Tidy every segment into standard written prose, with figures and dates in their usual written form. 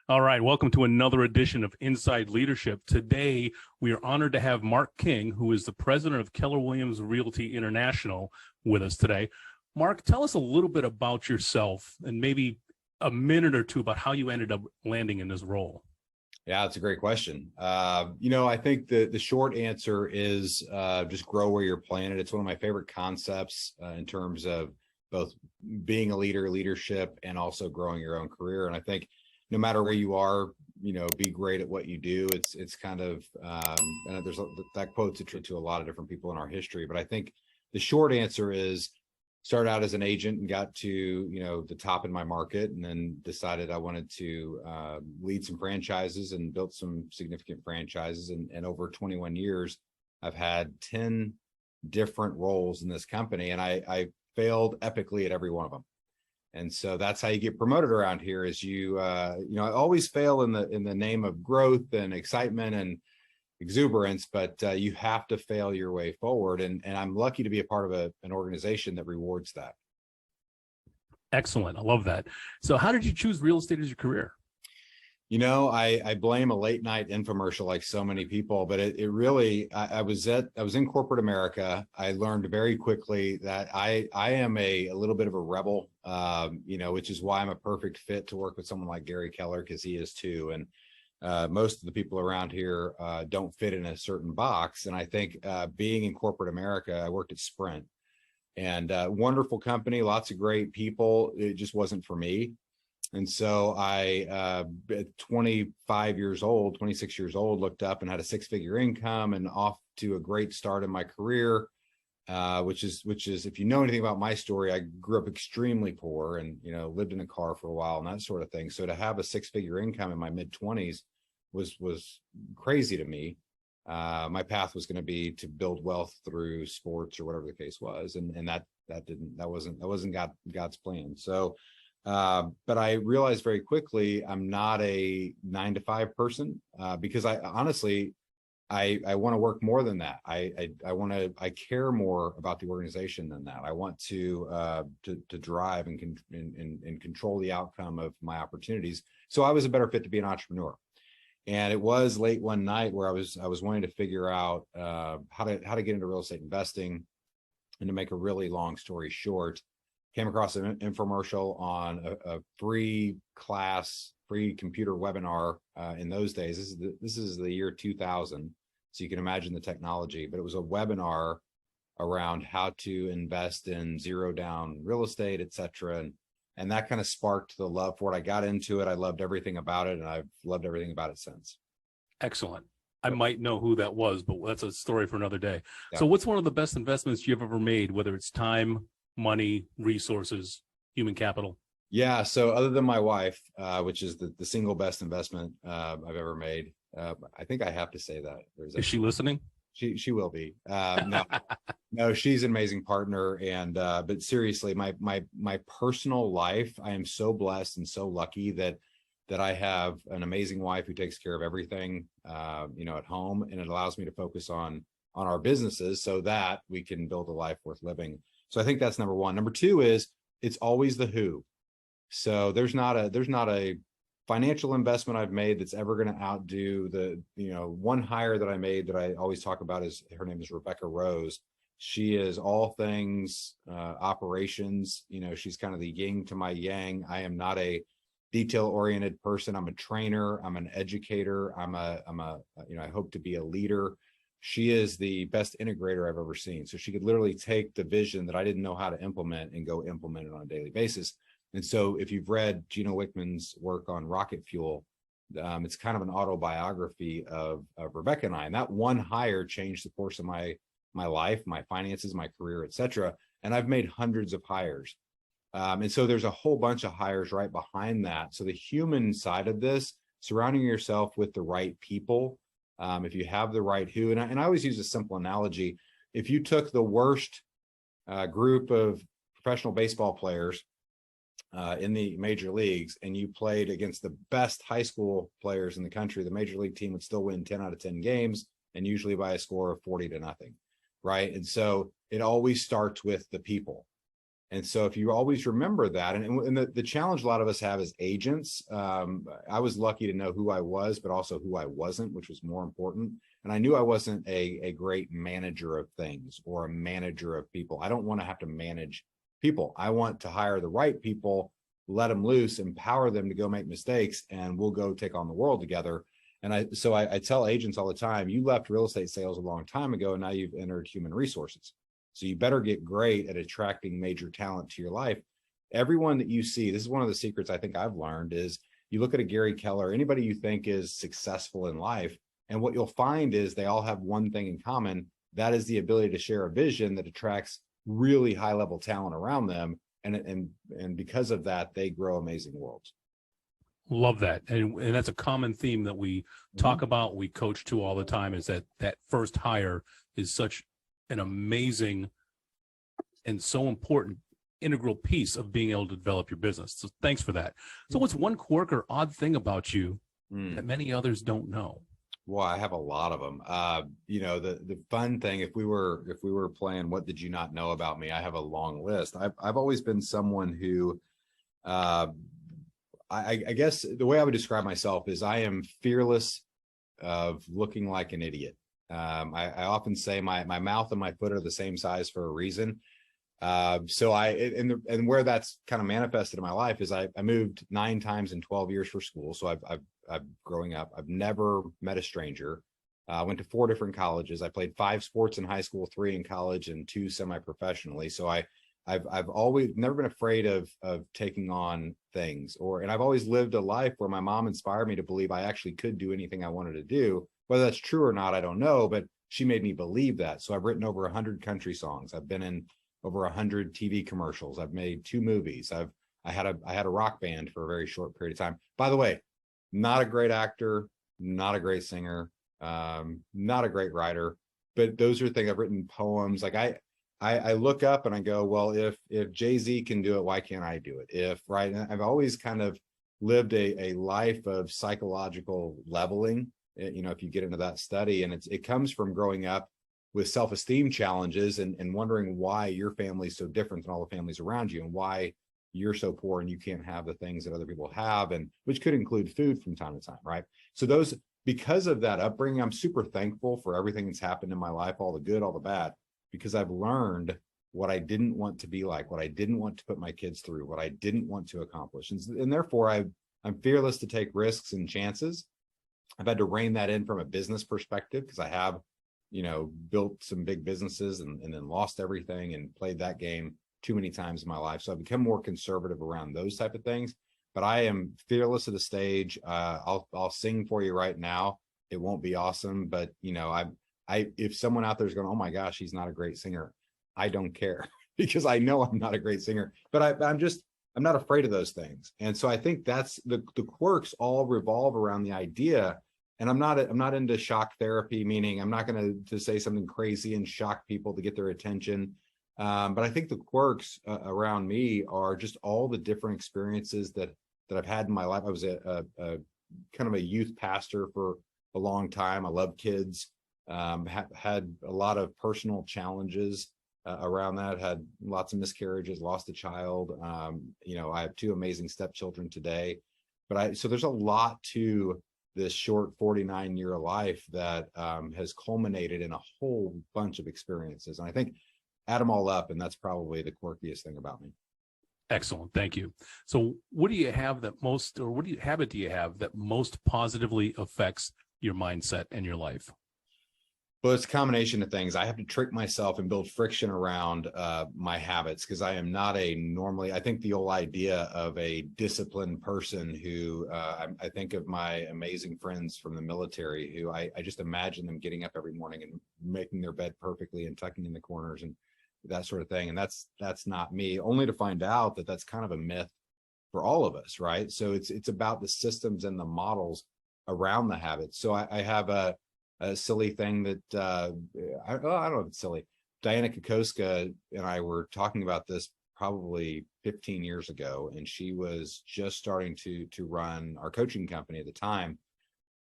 All right, welcome to another edition of Inside Leadership. Today, we are honored to have Marc King, who is the president of Keller Williams Realty International, with us today. Marc, tell us a little bit about yourself and maybe a minute or two about how you ended up landing in this role. Yeah, that's a great question. I think the short answer is just grow where you're planted. It's one of my favorite concepts in terms of both being a leader, leadership, and also growing your own career. And I think no matter where you are, be great at what you do. It's kind of, and that quote's true to a lot of different people in our history. But I think the short answer is started out as an agent and got to, the top in my market, and then decided I wanted to lead some franchises and built some significant franchises. And over 21 years, I've had 10 different roles in this company, and I failed epically at every one of them. And so that's how you get promoted around here is I always fail in the name of growth and excitement and exuberance, but you have to fail your way forward. And I'm lucky to be a part of an organization that rewards that. Excellent. I love that. So how did you choose real estate as your career? I blame a late night infomercial like so many people, but it really, I was in corporate America. I learned very quickly that I am a little bit of a rebel, which is why I'm a perfect fit to work with someone like Gary Keller, because he is too. And most of the people around here don't fit in a certain box. And I think being in corporate America, I worked at Sprint, and wonderful company, lots of great people. It just wasn't for me. And so I, at 26 years old, looked up and had a six-figure income and off to a great start in my career, which is, if you know anything about my story, I grew up extremely poor and, lived in a car for a while and that sort of thing. So to have a six-figure income in my mid-20s was crazy to me. My path was going to be to build wealth through sports or whatever the case was. And that wasn't God's plan. So, but I realized very quickly I'm not a 9-to-5 person because I honestly want to work more than that. I care more about the organization than that. I want to drive and control the outcome of my opportunities. So I was a better fit to be an entrepreneur. And it was late one night where I was wanting to figure out how to get into real estate investing. And to make a really long story short, came across an infomercial on a free computer webinar in those days. This is the year 2000, so you can imagine the technology. But it was a webinar around how to invest in zero down real estate, et cetera. And that kind of sparked the love for it. I got into it. I loved everything about it, and I've loved everything about it since. Excellent. I might know who that was, but that's a story for another day. Yeah. So what's one of the best investments you've ever made, whether it's time, money, resources, human capital? Yeah. So other than my wife, which is the single best investment I've ever made, I think I have to say that. Is she listening? She will be. No, she's an amazing partner. And but seriously, my personal life, I am so blessed and so lucky that I have an amazing wife who takes care of everything, at home, and it allows me to focus on our businesses so that we can build a life worth living. So I think that's number one. Number two is it's always the who. So there's not a financial investment I've made that's ever going to outdo the, one hire that I made that I always talk about is, her name is Rebecca Rose. She is all things operations. She's kind of the yin to my yang. I am not a detail-oriented person. I'm a trainer. I'm an educator. I hope to be a leader. She is the best integrator I've ever seen. So she could literally take the vision that I didn't know how to implement and go implement it on a daily basis. And so if you've read Gino Wickman's work on rocket fuel, it's kind of an autobiography of Rebecca and I. And that one hire changed the course of my life, my finances, my career, et cetera. And I've made hundreds of hires. And so there's a whole bunch of hires right behind that. So the human side of this, surrounding yourself with the right people, if you have the right who, and I always use a simple analogy. If you took the worst group of professional baseball players in the major leagues and you played against the best high school players in the country, the major league team would still win 10 out of 10 games, and usually by a score of 40-0, right? And so it always starts with the people. And so if you always remember that, and the challenge a lot of us have as agents, I was lucky to know who I was, but also who I wasn't, which was more important. And I knew I wasn't a great manager of things or a manager of people. I don't want to have to manage people. I want to hire the right people, let them loose, empower them to go make mistakes, and we'll go take on the world together. And I tell agents all the time, you left real estate sales a long time ago, and now you've entered human resources. So you better get great at attracting major talent to your life. Everyone that you see, this is one of the secrets I think I've learned, is you look at a Gary Keller, anybody you think is successful in life, and what you'll find is they all have one thing in common. That is the ability to share a vision that attracts really high level talent around them. And because of that, they grow amazing worlds. Love that. And that's a common theme that we talk about, we coach to all the time, is that first hire is such an amazing and so important integral piece of being able to develop your business. So thanks for that. So what's one quirk or odd thing about you that many others don't know? Well, I have a lot of them. The fun thing, if we were playing What Did You Not Know About Me, I have a long list. I've always been someone who, I guess the way I would describe myself is I am fearless of looking like an idiot. I often say my mouth and my foot are the same size for a reason. And where that's kind of manifested in my life is I moved 9 times in 12 years for school. So I've growing up, I've never met a stranger. I went to 4 different colleges. I played 5 sports in high school, 3 in college, and 2 semi-professionally. So I've always never been afraid of taking on things, and I've always lived a life where my mom inspired me to believe I actually could do anything I wanted to do. Whether that's true or not, I don't know, but she made me believe that. So I've written over 100 country songs. I've been in over 100 TV commercials. I've made 2 movies. I had a rock band for a very short period of time. By the way, not a great actor, not a great singer, not a great writer, but those are things. I've written poems. Like I look up and I go, well, if Jay-Z can do it, why can't I do it? Right. And I've always kind of lived a life of psychological leveling, if you get into that study, and it comes from growing up with self-esteem challenges and wondering why your family's so different than all the families around you, and why you're so poor and you can't have the things that other people have, and which could include food from time to time, right? So because of that upbringing, I'm super thankful for everything that's happened in my life, all the good, all the bad, because I've learned what I didn't want to be like, what I didn't want to put my kids through, what I didn't want to accomplish. And therefore I'm fearless to take risks and chances. I've had to rein that in from a business perspective, because I have, built some big businesses and then lost everything and played that game too many times in my life. So I've become more conservative around those type of things, but I am fearless of the stage. I'll sing for you right now. It won't be awesome, but if someone out there is going, oh my gosh, he's not a great singer, I don't care because I know I'm not a great singer, but I'm not afraid of those things. And so I think that's the quirks all revolve around the idea. And I'm not into shock therapy, meaning I'm not going to say something crazy and shock people to get their attention. But I think the quirks around me are just all the different experiences that I've had in my life. I was a kind of a youth pastor for a long time. I love kids. Had a lot of personal challenges around that, had lots of miscarriages, lost a child. I have 2 amazing stepchildren today, so there's a lot to this short 49-year life that has culminated in a whole bunch of experiences. And I think add them all up, and that's probably the quirkiest thing about me. Excellent. Thank you. So what habit do you have that most positively affects your mindset and your life? Well, it's a combination of things. I have to trick myself and build friction around my habits, because I am not I think the old idea of a disciplined person who I think of my amazing friends from the military who I just imagine them getting up every morning and making their bed perfectly and tucking in the corners and that sort of thing. And that's not me, only to find out that that's kind of a myth for all of us, right? So it's about the systems and the models around the habits. So I have a silly thing that I don't know if it's silly. Diana Kokoska and I were talking about this probably 15 years ago, and she was just starting to run our coaching company at the time.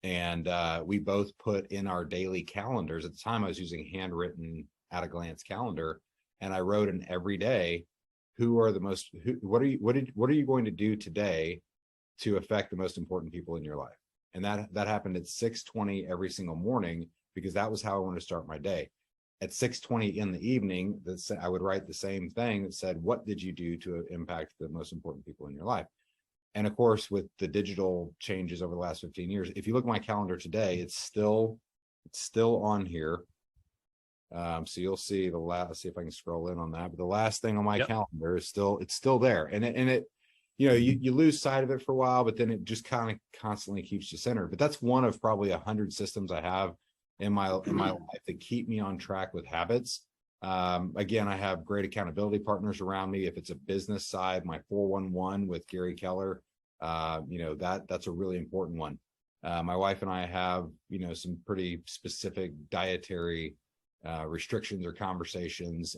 And we both put in our daily calendars. At the time, I was using handwritten at a glance calendar, and I wrote in every day what are you going to do today to affect the most important people in your life? And that happened at 6:20 every single morning, because that was how I wanted to start my day. At 6:20 in the evening, I would write the same thing that said, what did you do to impact the most important people in your life? And of course, with the digital changes over the last 15 years, if you look at my calendar today, it's still on here. So you'll see let's see if I can scroll in on that. But the last thing on my calendar is still there. And it, you lose sight of it for a while, but then it just kind of constantly keeps you centered. But that's one of probably 100 systems I have in my life that keep me on track with habits. Again, I have great accountability partners around me. If it's a business side, my 411 with Gary Keller, that's a really important one. My wife and I have, some pretty specific dietary restrictions or conversations.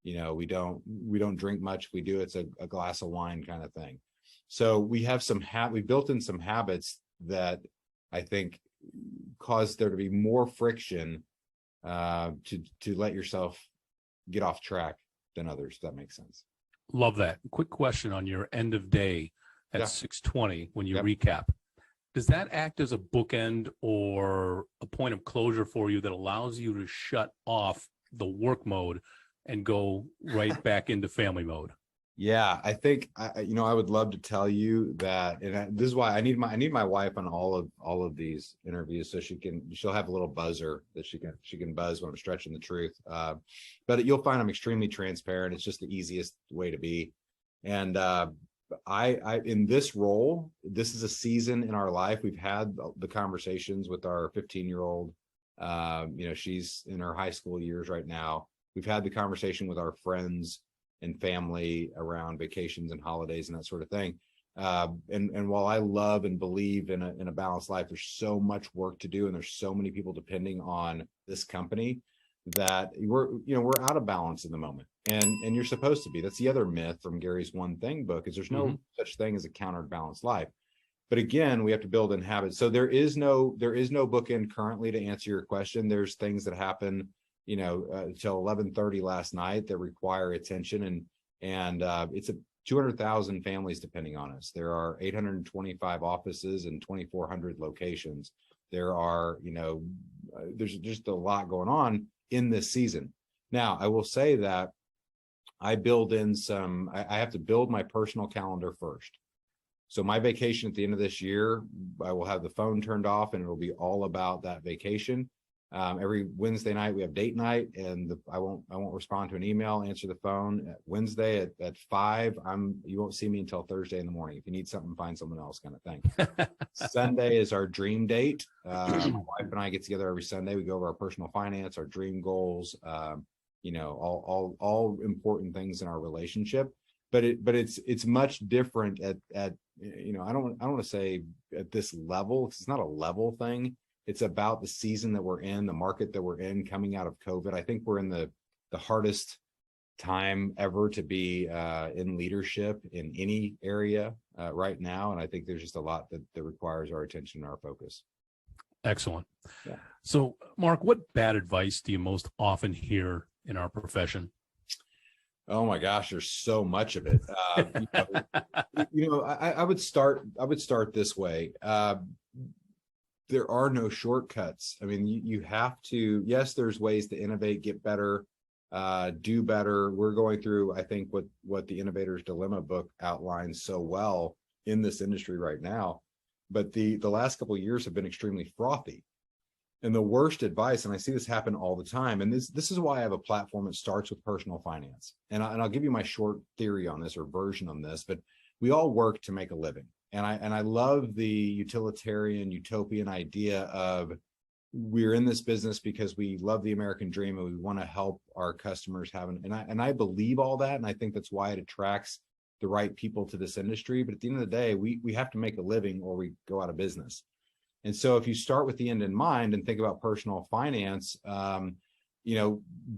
We don't drink much. If we do, it's a glass of wine kind of thing. So we have we built in some habits that I think cause there to be more friction to let yourself get off track than others, if that makes sense. Love that. Quick question on your end of day at 6:20 when you recap. Does that act as a bookend or a point of closure for you that allows you to shut off the work mode and go right back into family mode? Yeah, I think I would love to tell you that, and this is why I need my wife on all of these interviews, so she'll have a little buzzer that she can buzz when I'm stretching the truth. But you'll find I'm extremely transparent. It's just the easiest way to be. And I in this role, this is a season in our life. We've had the conversations with our 15-year-old. She's in her high school years right now. We've had the conversation with our friends and family around vacations and holidays and that sort of thing. And while I love and believe in a balanced life, there's so much work to do, and there's so many people depending on this company that we're out of balance in the moment. And you're supposed to be. That's the other myth from Gary's One Thing book, is there's no such thing as a counterbalanced life. But again, we have to build in habits. So there is no bookend currently to answer your question. There's things that happen till 11:30 last night that require attention, and it's 200,000 families depending on us. There are 825 offices and 2,400 locations. There are, there's just a lot going on in this season. Now, I will say that I build in I have to build my personal calendar first. So my vacation at the end of this year, I will have the phone turned off, and it'll be all about that vacation. Every Wednesday night we have date night, and I won't respond to an email, answer the phone. At Wednesday at 5, you won't see me until Thursday in the morning. If you need something, find someone else, kind of thing. Sunday is our dream date. My wife and I get together every Sunday. We go over our personal finance, our dream goals, all important things in our relationship. But it's much different at I don't want to say at this level, because it's not a level thing. It's about the season that we're in, the market that we're in, coming out of COVID. I think we're in the hardest time ever to be in leadership in any area right now. And I think there's just a lot that requires our attention and our focus. Excellent. Yeah. So, Marc, what bad advice do you most often hear in our profession? Oh my gosh, there's so much of it. I would start this way. There are no shortcuts. I mean, you have to, yes, there's ways to innovate, get better, do better. We're going through, I think, what the Innovator's Dilemma book outlines so well in this industry right now. But the last couple of years have been extremely frothy. And the worst advice, and I see this happen all the time, and this is why I have a platform that starts with personal finance. And I'll give you my short theory on this, or version on this, but we all work to make a living. And I love the utilitarian, utopian idea of we're in this business because we love the American dream and we want to help our customers and I believe all that. And I think that's why it attracts the right people to this industry. But at the end of the day, we have to make a living or we go out of business. And so if you start with the end in mind and think about personal finance,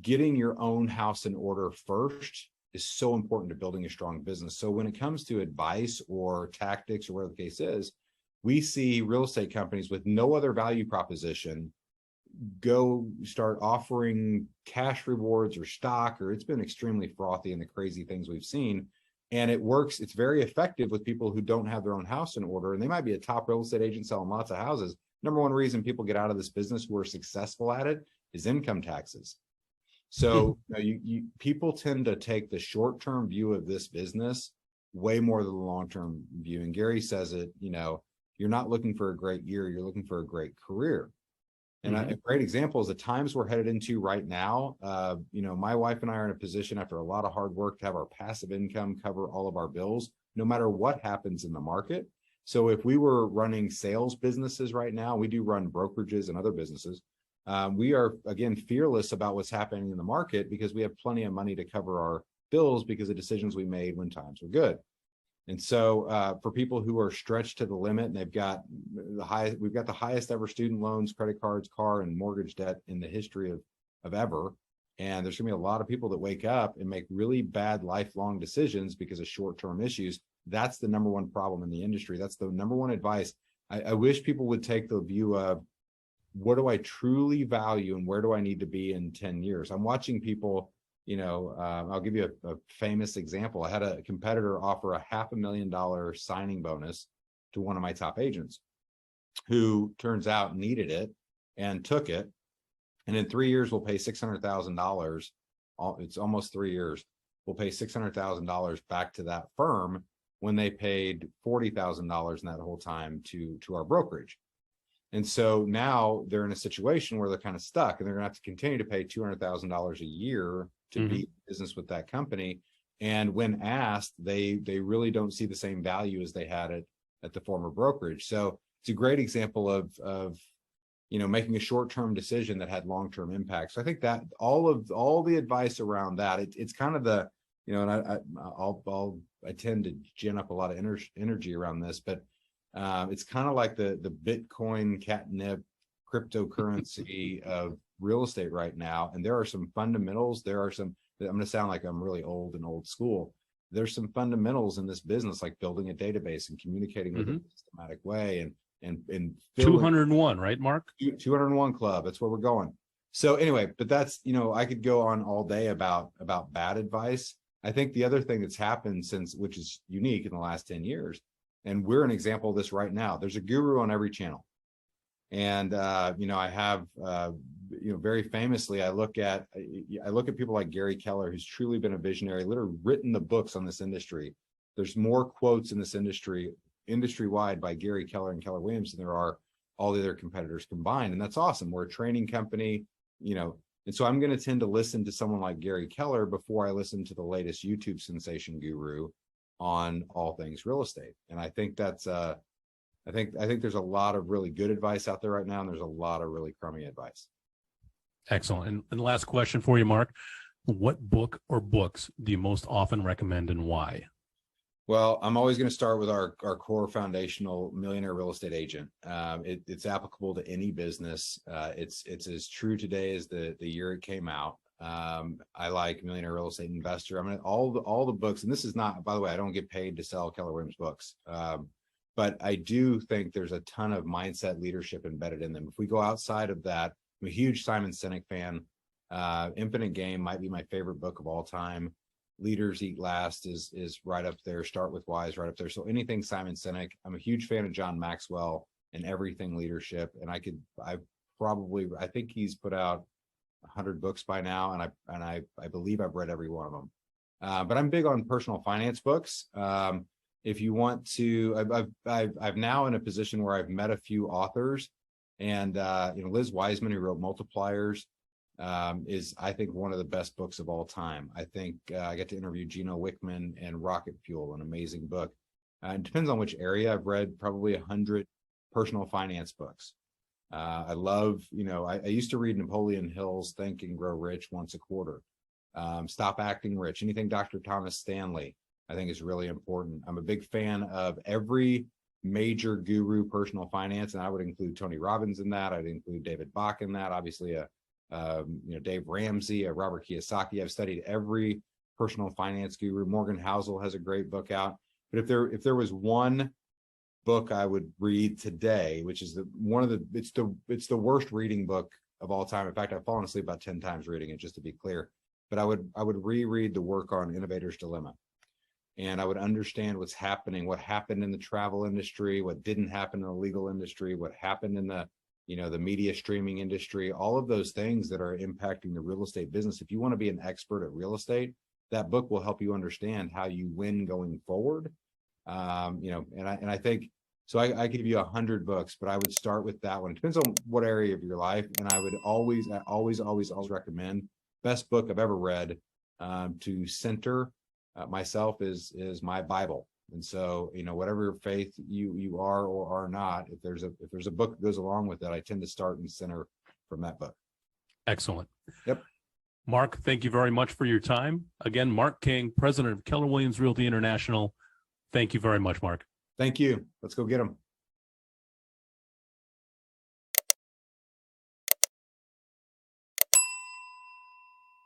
getting your own house in order first is so important to building a strong business. So when it comes to advice or tactics or whatever the case is, we see real estate companies with no other value proposition go start offering cash rewards or stock, or it's been extremely frothy and the crazy things we've seen. And it works. It's very effective with people who don't have their own house in order. And they might be a top real estate agent selling lots of houses. Number one reason people get out of this business who are successful at it is income taxes. So people tend to take the short-term view of this business way more than the long-term view. And Gary says it, you're not looking for a great year, you're looking for a great career. And a great example is the times we're headed into right now. My wife and I are in a position after a lot of hard work to have our passive income cover all of our bills, no matter what happens in the market. So if we were running sales businesses right now, we do run brokerages and other businesses. We are, again, fearless about what's happening in the market because we have plenty of money to cover our bills because of decisions we made when times were good. And so for people who are stretched to the limit and we've got the highest ever student loans, credit cards, car, and mortgage debt in the history of ever. And there's gonna be a lot of people that wake up and make really bad lifelong decisions because of short-term issues. That's the number one problem in the industry. That's the number one advice. I wish people would take the view of, what do I truly value and where do I need to be in 10 years? I'm watching people, I'll give you a famous example. I had a competitor offer a $500,000 signing bonus to one of my top agents who turns out needed it and took it. And in 3 years, we'll pay $600,000. It's almost 3 years. We'll pay $600,000 back to that firm when they paid $40,000 in that whole time to our brokerage. And so now they're in a situation where they're kind of stuck and they're gonna have to continue to pay $200,000 a year to be in business with that company. And when asked, they really don't see the same value as they had at the former brokerage. So it's a great example of making a short-term decision that had long-term impact. So I think that all the advice around that, it's kind of the, and I tend to gin up a lot of energy around this, but it's kind of like the Bitcoin catnip cryptocurrency of real estate right now. And there are some fundamentals. I'm going to sound like I'm really old and old school. There's some fundamentals in this business, like building a database and communicating with it in a systematic way and 201, right, Mark? 201 club. That's where we're going. So anyway, but that's, I could go on all day about bad advice. I think the other thing that's happened which is unique in the last 10 years, and we're an example of this right now. There's a guru on every channel. And, I have, very famously, I look at people like Gary Keller, who's truly been a visionary, literally written the books on this industry. There's more quotes in this industry-wide by Gary Keller and Keller Williams than there are all the other competitors combined. And that's awesome. We're a training company, and so I'm going to tend to listen to someone like Gary Keller before I listen to the latest YouTube sensation guru on all things real estate. And I think that's I think there's a lot of really good advice out there right now, and there's a lot of really crummy advice. Excellent. And last question for you, Mark. What book or books do you most often recommend and why? Well, I'm always going to start with our core foundational Millionaire Real Estate Agent. It's applicable to any business. It's as true today as the year it came out. I like Millionaire Real Estate Investor. I mean, all the books, and this is not, by the way, I don't get paid to sell Keller Williams books. But I do think there's a ton of mindset leadership embedded in them. If we go outside of that, I'm a huge Simon Sinek fan. Infinite Game might be my favorite book of all time. Leaders Eat Last is right up there. Start with Why is right up there. So anything Simon Sinek. I'm a huge fan of John Maxwell and everything leadership. And I think he's put out 100 books by now, and I believe I've read every one of them. But I'm big on personal finance books. If you want to, I've now in a position where I've met a few authors, and Liz Wiseman, who wrote Multipliers, is, I think, one of the best books of all time. I think I got to interview Gino Wickman and Rocket Fuel, an amazing book. It depends on which area. I've read probably 100 personal finance books. I love, I used to read Napoleon Hill's Think and Grow Rich once a quarter. Stop Acting Rich. Anything Dr. Thomas Stanley, I think, is really important. I'm a big fan of every major guru personal finance, and I would include Tony Robbins in that. I'd include David Bach in that. Obviously, Dave Ramsey, Robert Kiyosaki. I've studied every personal finance guru. Morgan Housel has a great book out. But if there was one book I would read today, which is it's the worst reading book of all time. In fact, I've fallen asleep about 10 times reading it, just to be clear. But I would reread the work on Innovator's Dilemma, and I would understand what's happening, what happened in the travel industry, what didn't happen in the legal industry, what happened in the the media streaming industry, all of those things that are impacting the real estate business. If you want to be an expert at real estate, that book will help you understand how you win going forward. And I think so. I could give you 100 books, but I would start with that one. It depends on what area of your life. And I would always recommend best book I've ever read to center myself is my Bible. And so, whatever faith you are or are not, if there's a book that goes along with it, I tend to start and center from that book. Excellent. Yep. Marc, thank you very much for your time. Again, Marc King, president of Keller Williams Realty International. Thank you very much, Marc. Thank you. Let's go get them.